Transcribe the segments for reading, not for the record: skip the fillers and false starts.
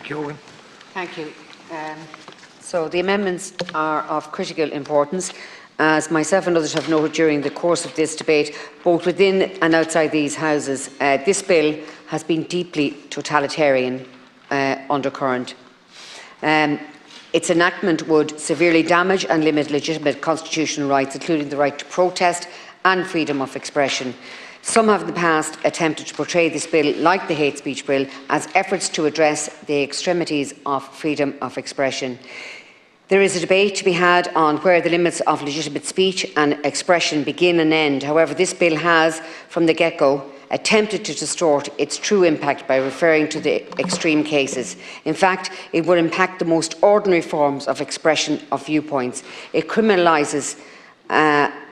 Keogan. Thank you. So the amendments are of critical importance. As myself and others have noted during the course of this debate, both within and outside these houses, this bill has been deeply totalitarian undercurrent. Its enactment would severely damage and limit legitimate constitutional rights, including the right to protest and freedom of expression. Some have in the past attempted to portray this bill, like the hate speech bill, as efforts to address the extremities of freedom of expression. There is a debate to be had on where the limits of legitimate speech and expression begin and end. However, this bill has, from the get-go, attempted to distort its true impact by referring to the extreme cases. In fact, it would impact the most ordinary forms of expression of viewpoints. It criminalises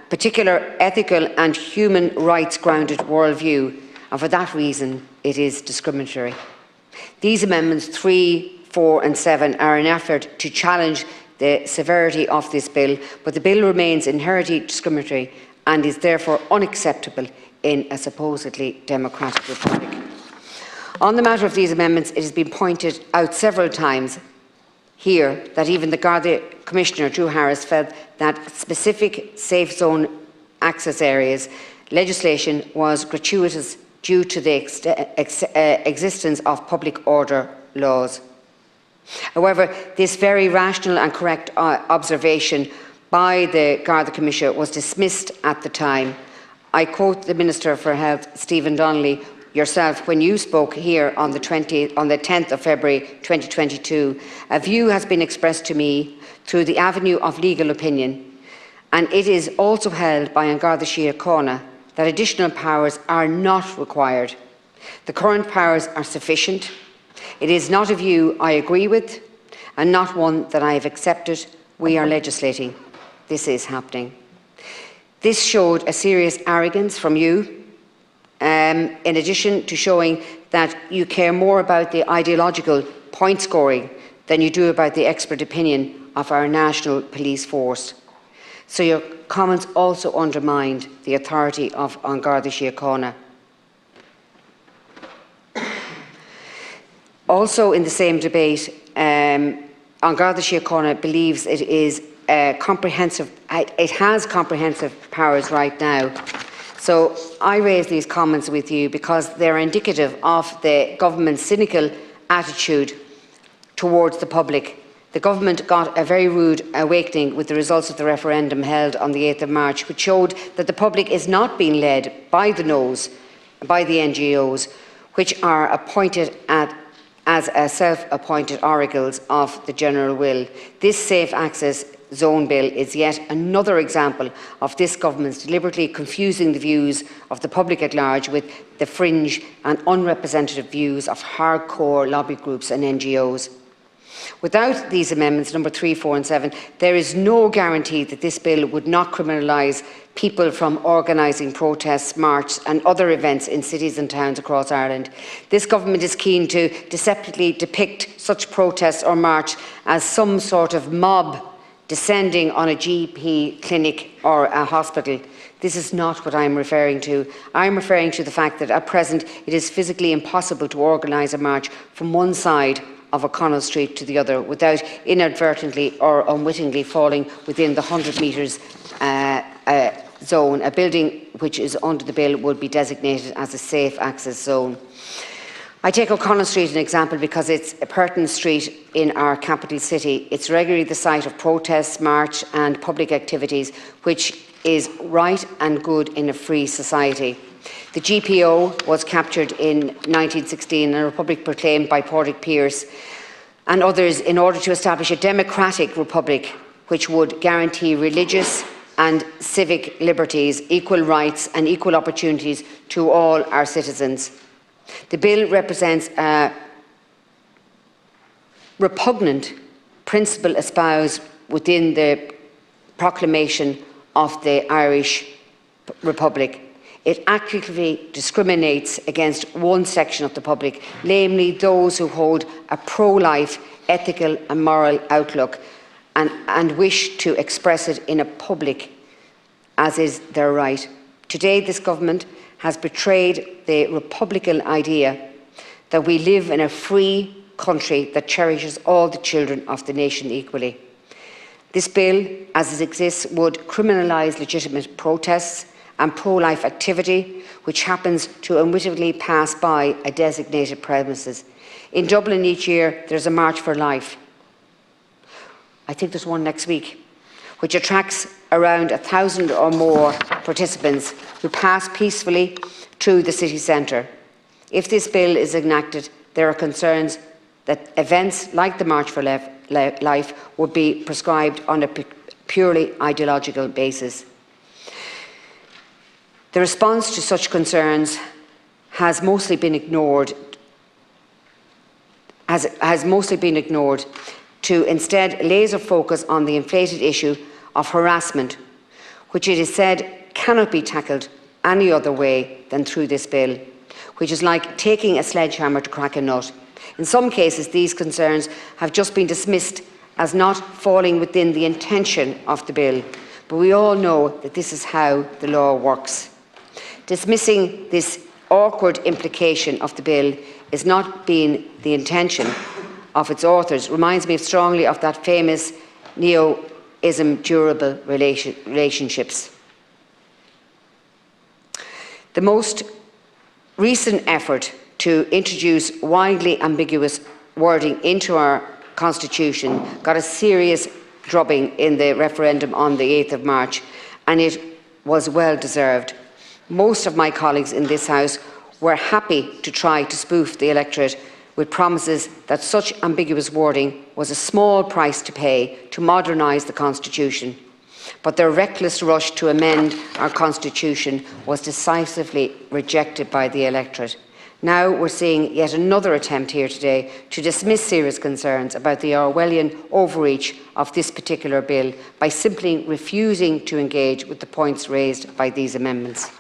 particular ethical and human rights grounded worldview, and for that reason it is discriminatory. These amendments 3, 4 and 7 are an effort to challenge the severity of this bill, but the bill remains inherently discriminatory and is therefore unacceptable in a supposedly democratic republic. On the matter of these amendments, it has been pointed out several times here that even the Garda Commissioner, Drew Harris, felt that specific safe zone access areas legislation was gratuitous due to the existence of public order laws. However, this very rational and correct observation by the Garda Commissioner was dismissed at the time. I quote the Minister for Health, Stephen Donnelly, yourself, when you spoke here on the 10th of February 2022, a view has been expressed to me through the avenue of legal opinion, and it is also held by An Garda Síochána that additional powers are not required. The current powers are sufficient. It is not a view I agree with and not one that I have accepted. We are legislating. This is happening. This showed a serious arrogance from you, in addition to showing that you care more about the ideological point scoring than you do about the expert opinion of our national police force. So your comments also undermined the authority of An Garda Síochána. Also in the same debate, An Garda Síochána believes it is it has comprehensive powers right now. So I raise these comments with you because they're indicative of the government's cynical attitude towards the public. The government got a very rude awakening with the results of the referendum held on the 8th of March, which showed that the public is not being led by the nose, by the NGOs, which are appointed as self-appointed oracles of the general will. This safe access zone bill is yet another example of this government's deliberately confusing the views of the public at large with the fringe and unrepresentative views of hardcore lobby groups and NGOs. Without these amendments, number 3, 4 and 7, there is no guarantee that this bill would not criminalise people from organising protests, marches and other events in cities and towns across Ireland. This government is keen to deceptively depict such protests or march as some sort of mob descending on a GP clinic or a hospital. This is not what I'm referring to. I'm referring to the fact that at present it is physically impossible to organise a march from one side of O'Connell Street to the other without inadvertently or unwittingly falling within the 100 metres zone. A building which is under the bill would be designated as a safe access zone. I take O'Connell Street as an example because it's a pertinent street in our capital city. It's regularly the site of protests, march and public activities, which is right and good in a free society. The GPO was captured in 1916 and a republic proclaimed by Pádraig Pearse and others in order to establish a democratic republic which would guarantee religious and civic liberties, equal rights and equal opportunities to all our citizens. The bill represents a repugnant principle espoused within the proclamation of the Irish Republic. It actively discriminates against one section of the public, namely those who hold a pro-life, ethical and moral outlook and wish to express it in a public, as is their right. Today, this government has betrayed the Republican idea that we live in a free, country that cherishes all the children of the nation equally. This bill, as it exists, would criminalise legitimate protests and pro-life activity, which happens to unwittingly pass by a designated premises. In Dublin each year, there's a March for Life. I think there's one next week, which attracts around 1,000 or more participants who pass peacefully through the city centre. If this bill is enacted, there are concerns that events like the March for Life would be prescribed on a purely ideological basis. The response to such concerns has mostly been ignored to instead laser focus on the inflated issue of harassment, which it is said cannot be tackled any other way than through this bill, which is like taking a sledgehammer to crack a nut. In some cases, these concerns have just been dismissed as not falling within the intention of the bill, but we all know that this is how the law works. Dismissing this awkward implication of the bill is not being the intention of its authors reminds me strongly of that famous Neoism durable relationships. The most recent effort to introduce widely ambiguous wording into our Constitution got a serious drubbing in the referendum on the 8th of March, and it was well deserved. Most of my colleagues in this House were happy to try to spoof the electorate with promises that such ambiguous wording was a small price to pay to modernise the Constitution. But their reckless rush to amend our Constitution was decisively rejected by the electorate. Now we're seeing yet another attempt here today to dismiss serious concerns about the Orwellian overreach of this particular bill by simply refusing to engage with the points raised by these amendments.